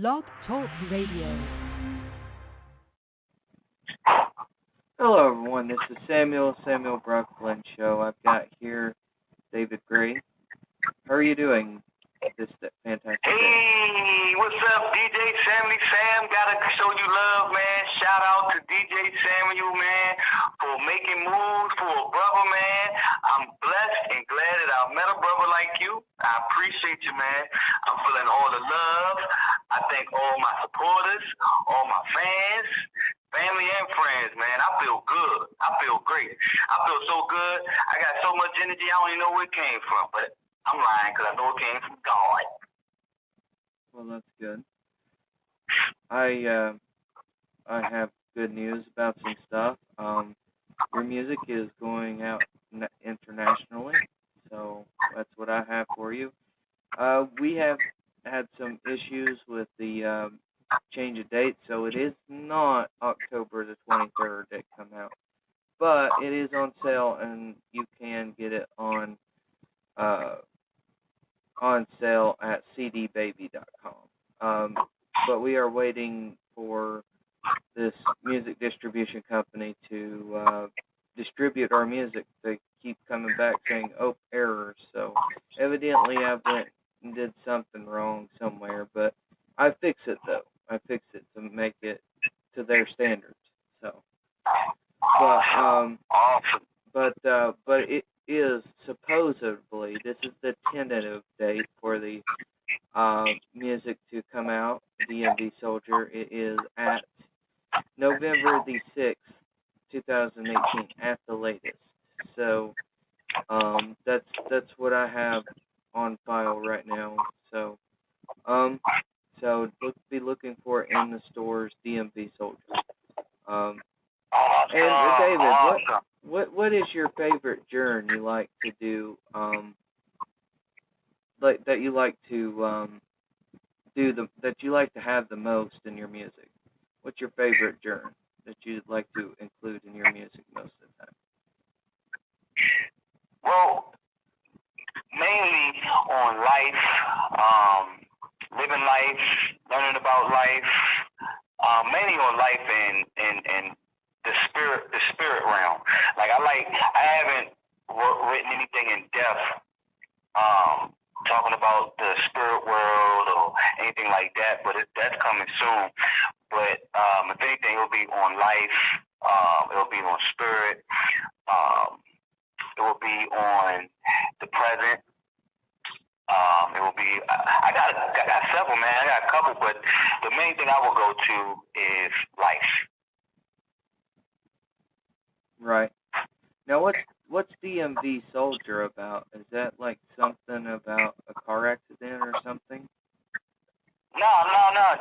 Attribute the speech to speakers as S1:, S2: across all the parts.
S1: Blog Talk Radio.
S2: Hello, everyone. This is Samuel Brock Flynn Show. I've got here David Gray. How are you doing this fantastic day?
S3: Hey, what's up, DJ Sammy Sam? Gotta show you love, man. Shout out to DJ Samuel, man, for making moves for a brother, man. I'm blessed and glad that I met a brother like you. I appreciate you, man. I'm feeling all the love. I thank all my supporters, all my fans, family and friends, man. I feel good. I feel great. I feel so good. I got so much energy, I don't even know where it came from, but I'm lying because I know it came from God.
S2: Well, that's good. I have good news about some stuff. Your music is going out internationally, so that's what I have for you. We have had some issues with the change of date, so it is not October the 23rd that come out, but it is on sale, and you can get it on sale at cdbaby.com. But we are waiting for this music distribution company to distribute our music. They keep coming back saying, oh, errors. So evidently I went and did something wrong somewhere, but I fix it, though. I fix it to make it to their standards. So, but it is supposedly, this is the tentative date for the music to come out, DMV Soldier. It is at November the 6th, 2018, at the latest. So that's what I have on file right now. So be looking for it in the stores, DMV Soldier. And David, what is your favorite genre you like to do? That you like to have the most in your music? What's your favorite genre that you'd like to include in your music most of the time?
S3: Well, mainly on life, living life, learning about life, mainly on life and the spirit realm. Like I haven't written anything in depth, talking about the spirit world or anything like that, but that's coming soon. But if anything, it'll be on life, it'll be on spirit, it will be on the present. It will be. I got several, man. I got a couple, but the main thing I will go to is life.
S2: Right. Now, what's DMV Soldier about? Is that like something about a car accident or something?
S3: No.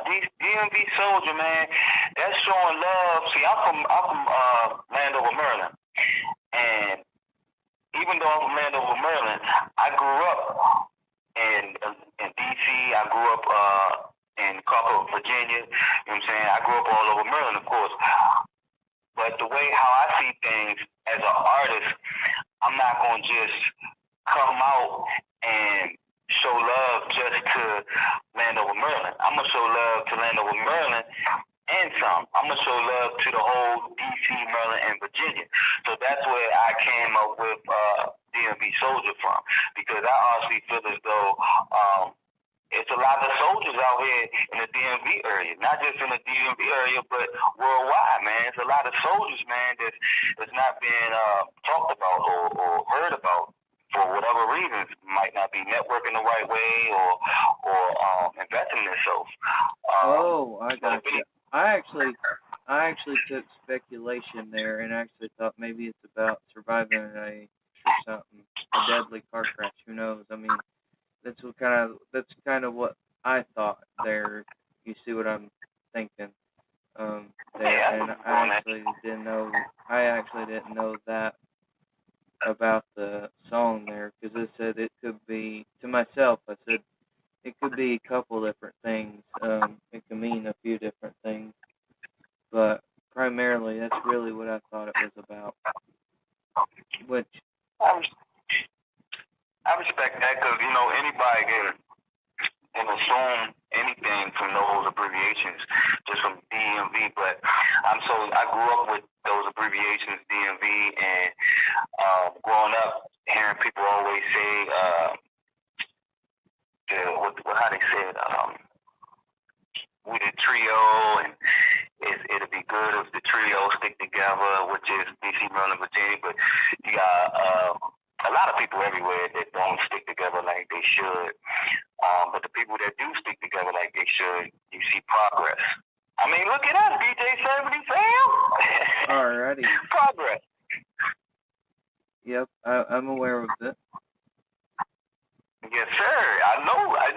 S3: DMV Soldier, man. That's showing love. See, I'm from Landover, Maryland, and even though I'm from Landover, Maryland, I grew up in D.C. I grew up in Carver, Virginia. You know what I'm saying? I grew up all over Maryland, of course. But the way how I see things as an artist, I'm not going to just come out and show love just to Landover, Maryland. I'm going to show love to Landover, Maryland and some. I'm going to show love to the whole D.C., Maryland, and Virginia. So that's where I came up with DMV Soldier from, because I honestly feel as though it's a lot of soldiers out here in the DMV area, not just in the DMV area, but worldwide, man. It's a lot of soldiers, man, that's not being talked about or heard about for whatever reasons. Might not be networking the right way or investing in themselves.
S2: I got you. I actually took speculation there and actually thought maybe it's about surviving a deadly car crash. Who knows? I mean, that's kind of what I thought there. You see what I'm thinking? There, and I actually didn't know that about the song there, because it said it could be, to myself, I said it could be a couple different things. It could mean a few different things, but primarily that's really what I thought it was about. Which
S3: I respect that, because anybody can assume anything from those I grew up with those abbreviations, DMV, and growing up, hearing people always say, how they said, we the trio, and it'll be good if the trio stick together, which is DC, Maryland, Virginia. But you got a lot of people everywhere that don't stick together like they should. But the people that do stick together like they should, you see progress. I mean, look at us, DJ 70 fam.
S2: Alrighty.
S3: Progress.
S2: Yep, I'm aware of it.
S3: Yes, sir. I know. Yes,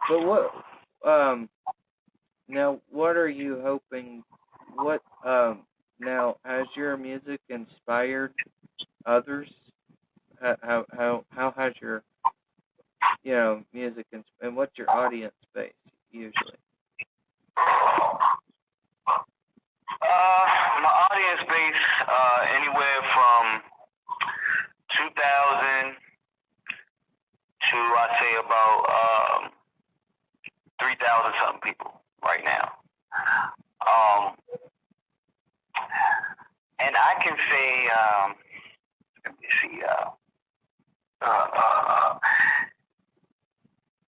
S2: But what now what are you hoping, what now has your music inspired others? How has your music and what's your audience base usually?
S3: My audience base anywhere from 2,000 to I say about 3,000 something people right now. And I can say, let me see,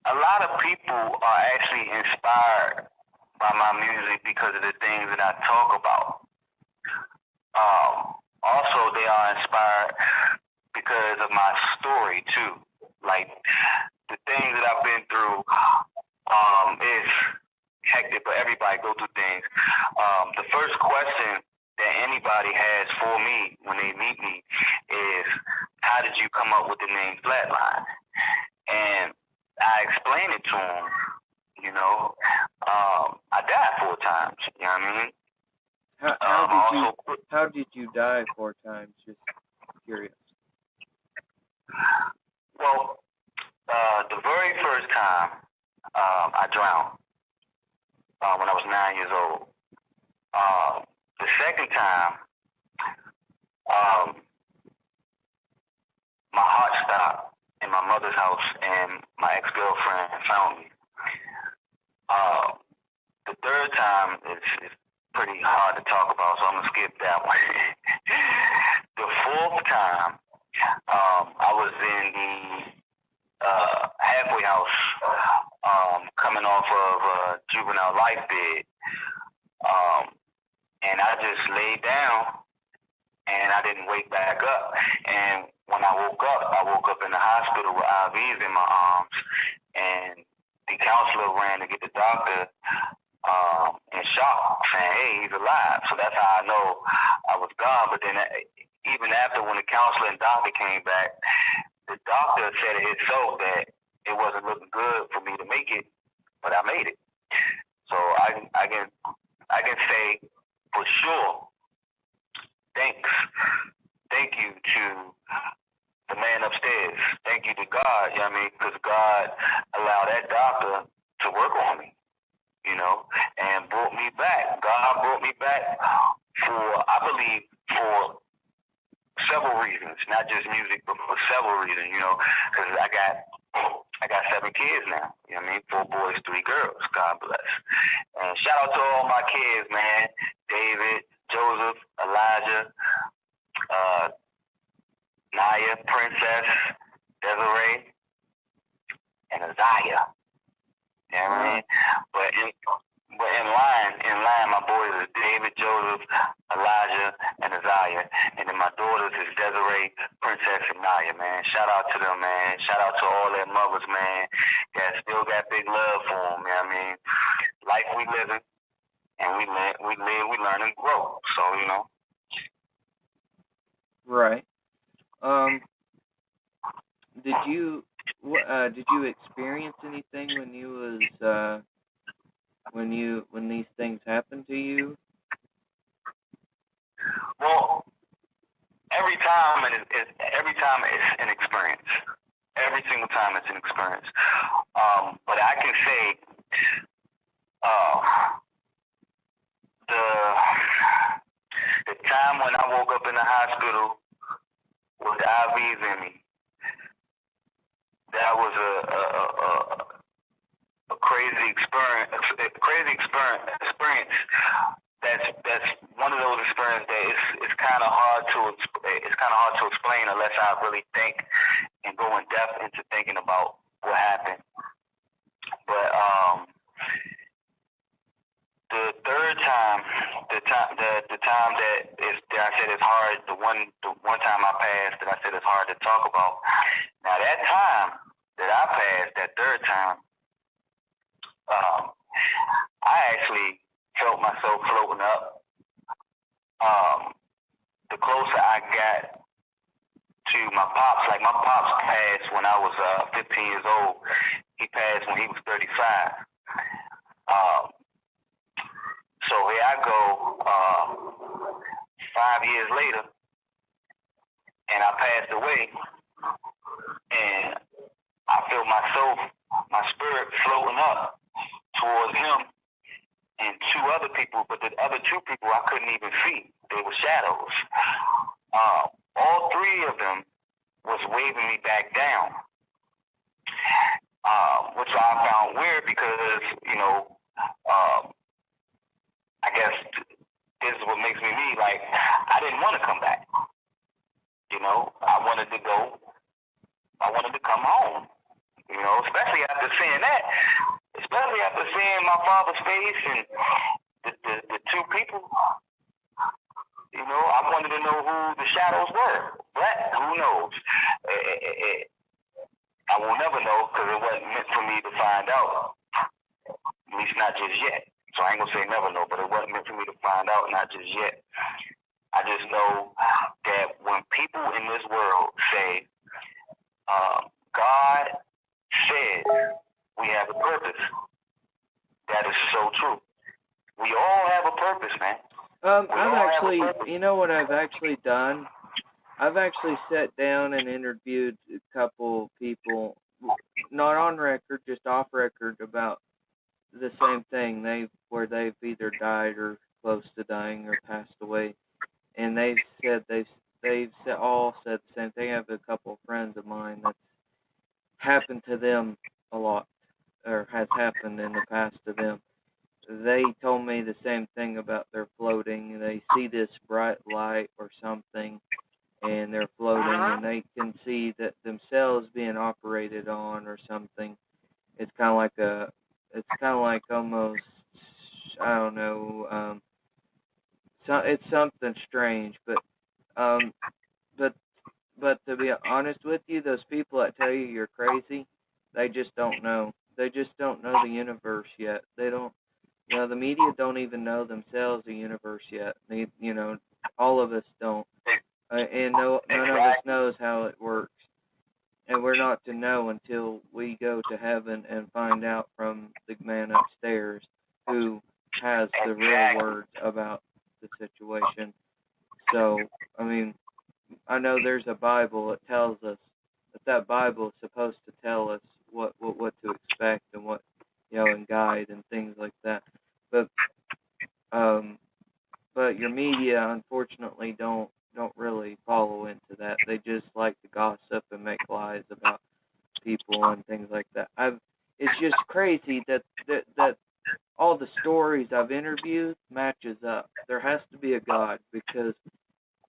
S3: a lot of people are actually inspired by my music because of the things that I talk about. Also, they are inspired because of my story too. Like the things that I've been through is hectic, but everybody go through things. The first question that anybody has for me when they meet me is, how did you come up with the name Flatline? And I explain it to them. I died 4 times. You know what I mean?
S2: How did you die 4 times? Just curious.
S3: Well, the very first time I drowned when I was 9 years old. The second time, my heart stopped in my mother's house, and my ex-girlfriend found me. The third time is pretty hard to talk about, so I'm gonna skip that one. The fourth time, I was in the halfway house, coming off of a juvenile life bed, and I just laid down, and I didn't wake back up. And when I woke up in the hospital with IVs in my arms, and the counselor ran to get the doctor in shock, saying, hey, he's alive. So that's how I know I was gone. But then even after, when the counselor and doctor came back, the doctor said it himself that it wasn't looking good for me to make it, but I made it. So I can say for sure, thank you to the man upstairs. Thank you to God, you know what I mean? Because God allowed that doctor to work on me, and brought me back. God brought me back I believe, for several reasons, not just music, but for several reasons, because I got 7 kids now, you know what I mean? 4 boys, 3 girls, God bless. And shout out to all my kids, man. David, Joseph, Elijah, Naya, Princess, Desiree, and Isaiah. You know what I mean? But in line, my boys is David, Joseph, Elijah, and Isaiah. And then my daughters is Desiree, Princess, and Naya, man. Shout out to them, man. Shout out to all their mothers, man. That still got big love for them, you know what I mean? Life we living, and we learn and grow. So,
S2: Right. Did you experience anything when you was when these things happened to you?
S3: Well, every time it's an experience. Every single time it's an experience. But I can say the time when I woke up in the hospital with IVs in me, that was a crazy that's one of those experiences that it's kind of hard to explain unless I really think and go in depth into thinking about what happened. But the third time, the time that I said it's hard, the one time I passed that I said it's hard to talk about. Now that time that I passed, that third time, I actually felt myself floating up. The closer I got to my pops, like my pops passed when I was 15 years old. He passed when he was 35. So here I go, 5 years later, and I passed away, and I feel myself, my spirit floating up towards him and two other people, but the other two people I couldn't even see. They were shadows. All three of them was waving me back down, which I found weird because, I guess this is what makes me like, I didn't want to come back. I wanted to go. I wanted to come home. Especially after seeing that. Especially after seeing my father's face and the two people. I wanted to know who the shadows were. But who knows? I will never know because it wasn't meant for me to find out. At least not just yet. So I ain't going to say never know, but it wasn't meant for me to find out, not just yet. I just know that when people in this world say, God said we have a purpose, that is so true. We all have a purpose, man.
S2: I've actually, you know what I've actually done? I've actually sat down and interviewed a couple people, not on record, just off record, about the same thing. Where they've either died or close to dying or passed away, and they've all said the same thing. I have a couple of friends of mine that's happened to them a lot, or has happened in the past to them. They told me the same thing about their floating. They see this bright light or something, and they're floating, and they can see that themselves being operated on or something. It's kind of like almost, I don't know. It's something strange, but to be honest with you, those people that tell you you're crazy, they just don't know. They just don't know the universe yet. They don't. The media don't even know themselves the universe yet. All of us don't, and none of us knows how it works. And we're not to know until we go to heaven and find out from the man upstairs who has the real words about the situation. So, I know there's a Bible that tells us that Bible is supposed to tell us what to expect and what, and guide and things like that. But your media, unfortunately, don't really follow into that. They just like to gossip and make lies about people and things like that. It's just crazy that all the stories I've interviewed matches up. There has to be a God, because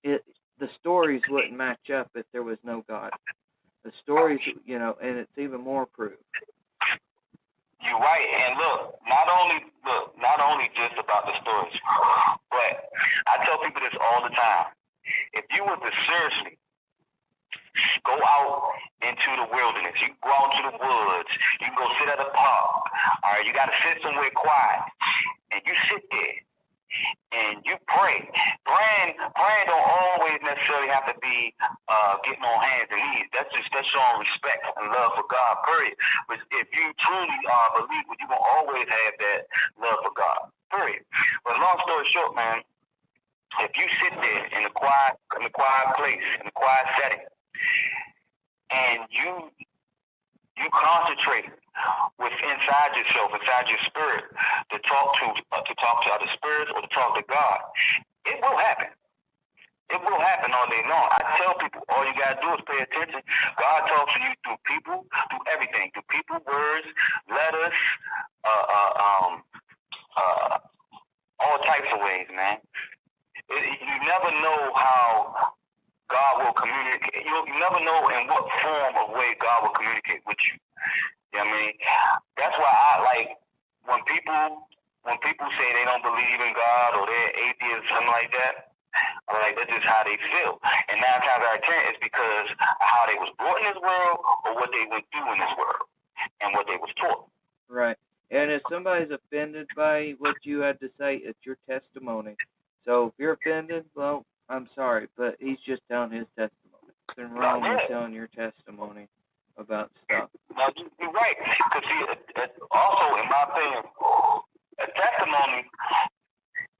S2: the stories wouldn't match up if there was no God. The stories, and it's even more proof.
S3: You're right, and not only just about the stories, but I tell people this all the time. If you were to seriously go out into the wilderness, you go out into the woods, you go sit at a park, all right, you got to sit somewhere quiet, and you sit there, and you pray. Praying don't always necessarily have to be getting on hands and knees. That's showing respect and love for God, period. But if you truly are a believer, you're going to always have that love for God, period. But long story short, man, if you sit there in a quiet place, in a quiet setting, and you concentrate with inside yourself, inside your spirit, to talk to other spirits or to talk to God, it will happen. It will happen all day long. I tell people, all you gotta do is pay attention. God talks to you through people, through everything, through people, words, letters, all types of ways, man. know in what form of way God will communicate with you. You know what I mean? That's why I like when people say they don't believe in God or they're atheists or something like that. I'm like, that's just how they feel. And 9 times out of 10 it's because of how they was brought in this world or what they went through in this world and what they was taught.
S2: Right. And if somebody's offended by what you had to say, it's your testimony. So if you're offended, well, I'm sorry, but he's just telling his testimony. Nothing wrong with telling your testimony about stuff.
S3: No, you're right. Because see, also, in my opinion, a testimony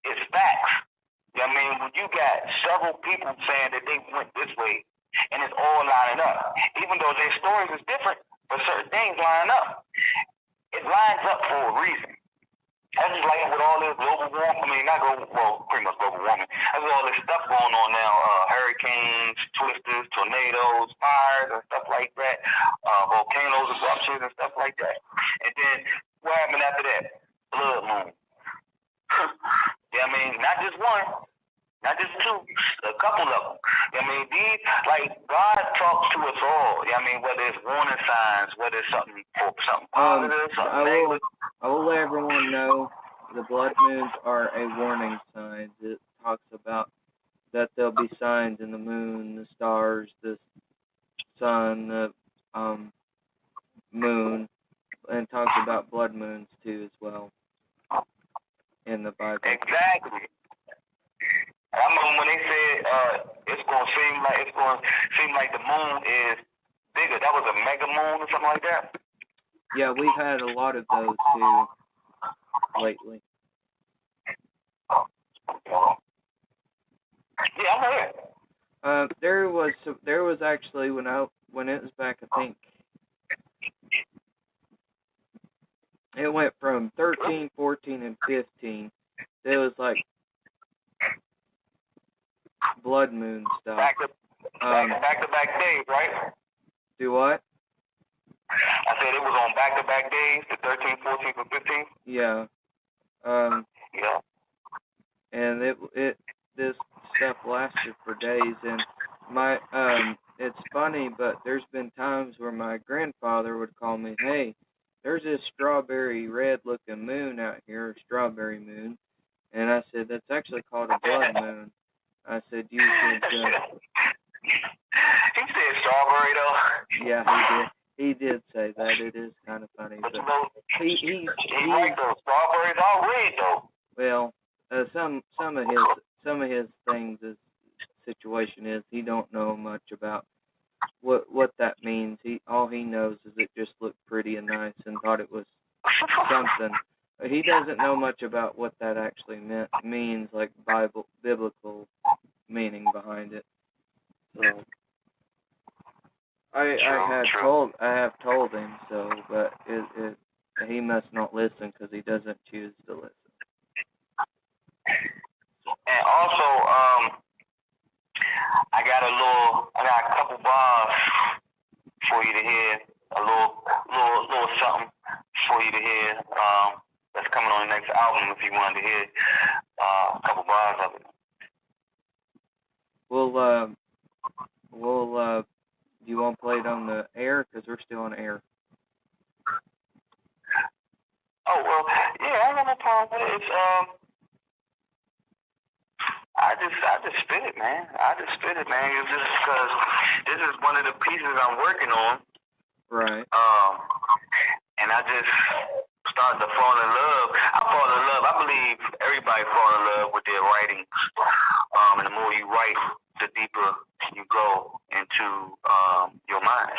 S3: is facts. You know what I mean? When you got several people saying that they went this way, and it's all lining up, even though their stories is different, but certain things line up. It lines up for a reason. That's just like with all this global warming. Pretty much global warming. There's all this stuff going on now. Hurricanes, twisters, tornadoes, fires, and stuff like that. Volcanoes, eruptions, and stuff like that. And then, what happened after that? Blood moon. You know what I mean? Not just one. Not just two. A couple of them. You know what I mean? These, like, God talks to us all. You know what I mean? Whether it's warning signs, whether it's something positive, something negative.
S2: I will let everyone know the blood moons are a warning sign. It talks about that there'll be signs in the moon, the stars, the sun, the moon, and talks about blood moons too as well in the Bible.
S3: Exactly. I remember when they said it's gonna seem like the moon is bigger. That was a mega moon or something like that.
S2: Yeah, we've had a lot of those too lately.
S3: Yeah, I'm here.
S2: There was actually when it was back, I think it went from 13, 14, and 15. There was like blood moon stuff.
S3: Back to back days, right?
S2: Do what?
S3: I said it was on back-to-back days, the 13th, 14th, and 15th.
S2: Yeah.
S3: Yeah.
S2: And this stuff lasted for days, and it's funny, but there's been times where my grandfather would call me, "Hey, there's this strawberry red-looking moon out here, strawberry moon," and I said, "That's actually called a blood moon." I said, "You should."
S3: He said strawberry though.
S2: Yeah, he did. He did say that. It is kind of funny, but he's
S3: like those strawberries all red though.
S2: Well, some of his things, his situation is he don't know much about what that means. All he knows is it just looked pretty and nice and thought it was something. He doesn't know much about what that actually means, like biblical meaning behind it. So I have told him so, but he must not listen because he doesn't choose to listen.
S3: And also, I got a couple bars for you to hear, a little something for you to hear. That's coming on the next album if you wanted to hear a couple bars of it.
S2: Do you want to play it on the air? Because we're still on air.
S3: Oh, well, yeah, I got no problem with it. It's, I just spit it, man. It's just because this is one of the pieces I'm working on.
S2: Right.
S3: And I just started to fall in love. I believe everybody fall in love with their writing. And the more you write, the deeper you go into your mind.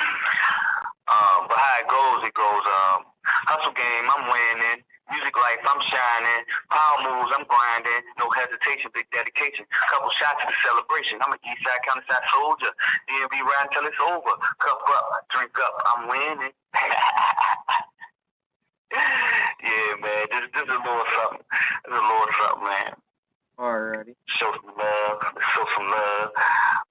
S3: But how it goes, hustle game, I'm winning. Music life, I'm shining. Power moves, I'm grinding. No hesitation, big dedication. Couple shots at the celebration. I'm an Eastside Countryside soldier. DMV ride till it's over. Cup up, drink up, I'm winning. Yeah, man, this is a little something. This is a little something, man.
S2: Alrighty.
S3: Show some love.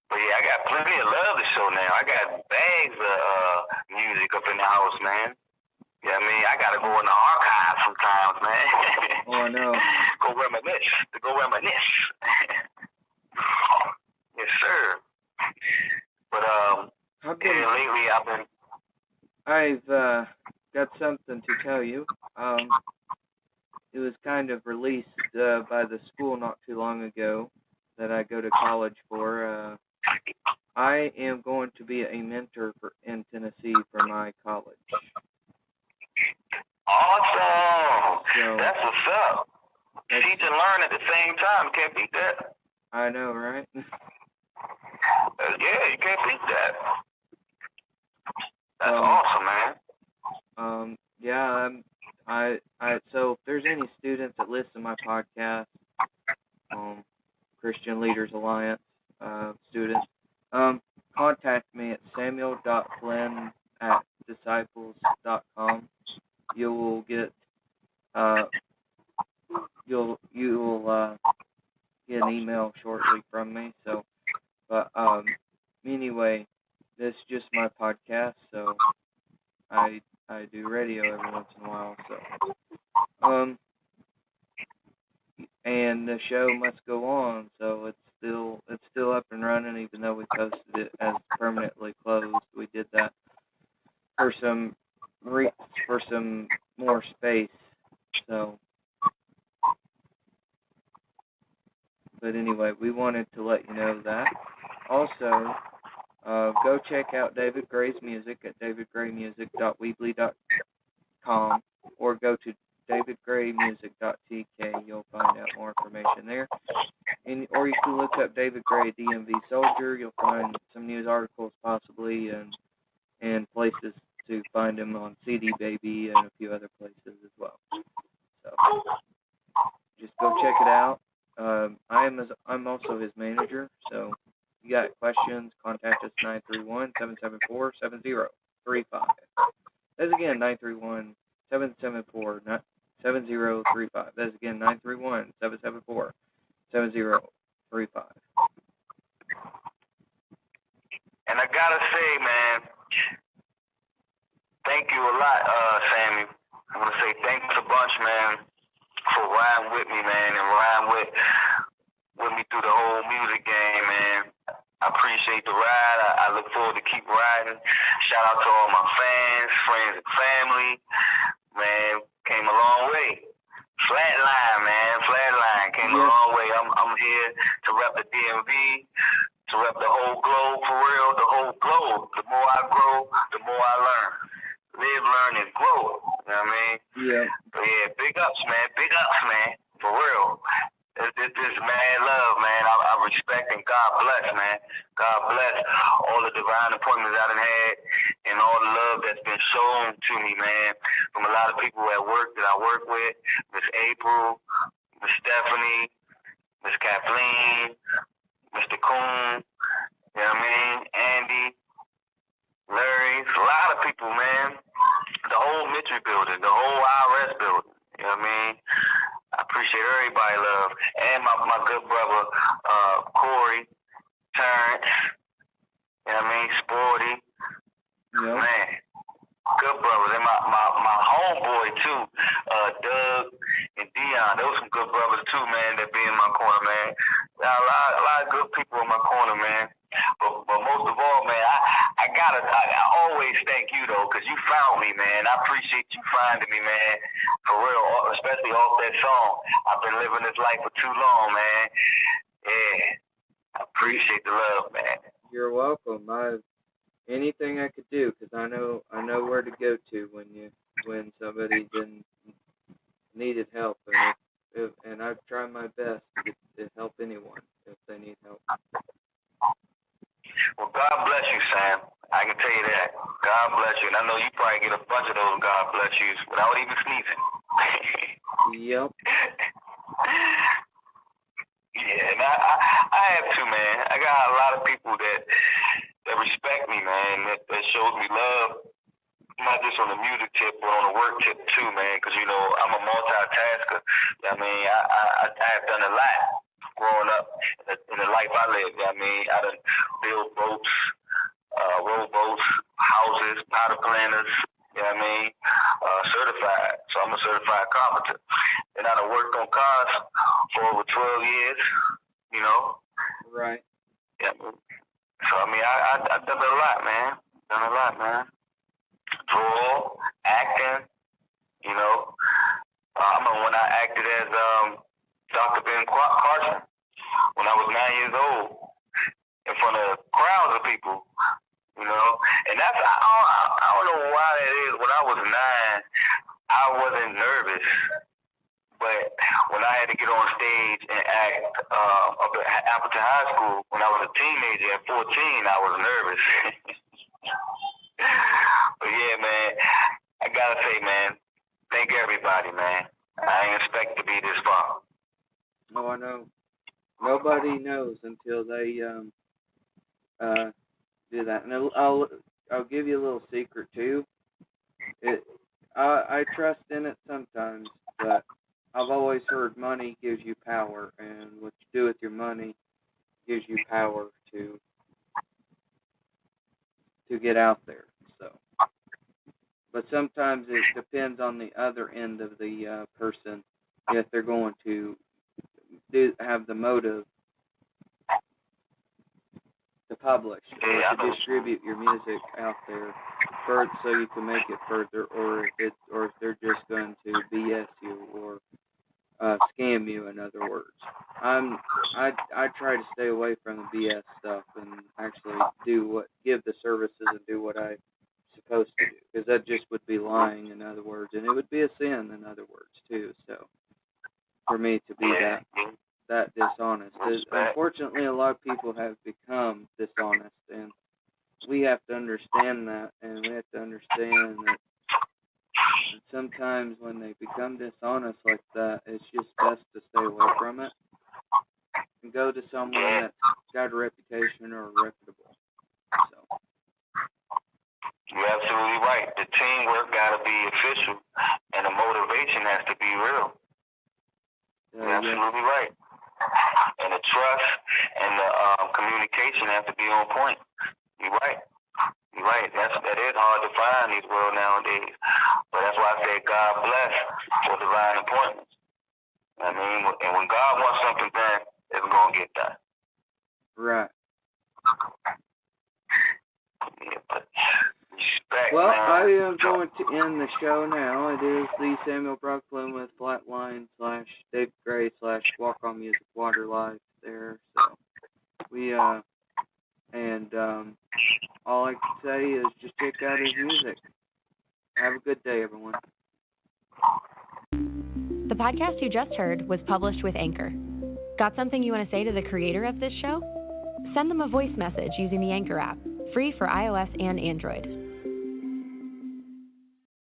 S3: But yeah, I got plenty of love to show now. I got bags of music up in the house, man. Yeah, I mean, I gotta go in the archive sometimes, man.
S2: Oh, I know.
S3: Go reminisce. Yes, sir. But
S2: how
S3: lately I've been.
S2: I've got something to tell you. It was kind of released by the school not too long ago that I go to college for. I am going to be a mentor in Tennessee for my college.
S3: Awesome.
S2: So,
S3: that's what's up. Teach and learn at the same time. Can't beat that.
S2: I know, right?
S3: Yeah, you can't beat that. That's awesome, man.
S2: Yeah, so if there's any students that listen to my podcast, Christian Leaders Alliance students, contact me at samuel.flynn@disciples.com. You will get you will get an email shortly from me. So, but anyway, this is just my podcast. So I do radio every once in a while. So and the show must go on. So it's still up and running, even though we posted it as permanently closed. We did that for some more space. So, but anyway, we wanted to let you know that. Also, go check out David Gray's music at davidgraymusic.weebly.com or go to davidgraymusic.tk. You'll find out more information there. Or you can look up David Gray DMV Soldier. You'll find some news articles possibly and places to find him on CD Baby and a few other places as well. So just go check it out. I'm also his manager, so if you got questions, contact us 931-774-7035. That's again 931-774-7035. That's again 931-774-7035.
S3: And I gotta say, man, thank you a lot, Sammy. I'm gonna say thanks a bunch, man, for riding with me, man, and riding with me through the whole music game, man. I appreciate the ride. I look forward to keep riding. Shout out to all my fans, friends, and family. Man, came a long way. Flatline, man. Flatline came a long way. I'm here to rep the DMV, to rep the whole globe, for real, the whole globe. The more I grow, the more I learn. Live, learn, and grow. You know what I mean?
S2: Yeah.
S3: But yeah, big ups, man. Big ups, man. For real. This mad love, man. I respect and God bless, man. God bless all the divine appointments I done had and all the love that's been shown to me, man, from a lot of people at work that I work with. Miss April, Miss Stephanie, Miss Kathleen, Mr. Coon, you know what I mean? Andy, Larry, a lot of people, man. The whole Mitchell building, the whole IRS building, you know what I mean? I appreciate everybody love. And my good brother, Corey, Terrence, you know what I mean? Sporty.
S2: Yeah.
S3: Man, good brothers. And my homeboy too, Doug and Dion. Those some good brothers too, man, that be in my corner, man. Got a lot of good people in my corner, man. But most of all, man, I always thank you though, cause you found me, man. I appreciate you finding me, man. For real, especially off that song. I've been living this life for too long, man. Yeah, I appreciate the love, man.
S2: You're welcome. Anything I could do, cause I know where to go to when somebody needed help, and I've tried my best to help anyone if they need help.
S3: Well, God bless you, Sam. I can tell you that. God bless you. And I know you probably get a bunch of those God bless yous without even sneezing.
S2: Yep.
S3: Yeah, and I have too, man. I got a lot of people that respect me, man, that shows me love, not just on the music tip, but on the work tip too, man, because, you know, I'm a multitasker. I mean, I have done a lot growing up in the life I lived. I mean, I done built boats, rowboats, houses, powder planters, you know what I mean, certified. So I'm a certified carpenter. And I done worked on cars for over 12 years, you know.
S2: Right.
S3: Yeah. So, I mean, I done a lot, man. acting, you know. I remember when I acted as Dr. Ben Carson when I was 9 years old in front of crowds of people, you know. And that's, I don't know why that is. When I was 9, I wasn't nervous. But when I had to get on stage and act up at Appleton High School when I was a teenager at 14, I was nervous. But yeah, man, I gotta say, man, thank everybody, man. I ain't expect to be this far.
S2: Oh, I know. Nobody knows until they do that. And I'll give you a little secret too. I trust in it sometimes, but I've always heard money gives you power, and what you do with your money gives you power to get out there. So, but sometimes it depends on the other end of the person if they're going to have the motive to publish or to distribute your music out there further so you can make it further, or if they're just going to BS you or scam you. In other words, I try to stay away from the BS stuff and actually give the services and do what I'm supposed to do, because that just would be lying, in other words, and it would be a sin, in other words, too. So for me to be that dishonest, unfortunately, a lot of people have become dishonest, and we have to understand that, and we have to understand that sometimes when they become dishonest like that, it's just best to stay away from it and go to someone that's got a reputation or reputable. So.
S3: You're absolutely right. The teamwork got to be official, and the motivation has to be real. You're absolutely right. And the trust and the communication have to be on point. You're right. You're right. That is hard to find in this world nowadays. But that's why I say God bless for divine appointments. I mean, and when God wants something done, it's going to get done.
S2: Right.
S3: Yeah, but respect,
S2: well,
S3: man.
S2: I am going to end the show now. It is the Samuel Brock Flynn with Flatline / Dave Gray / Walk On Music Water Live there. So we and all I can say is just check out his music. Have a good day, everyone.
S1: The podcast you just heard was published with Anchor. Got something you want to say to the creator of this show? Send them a voice message using the Anchor app, free for iOS and Android.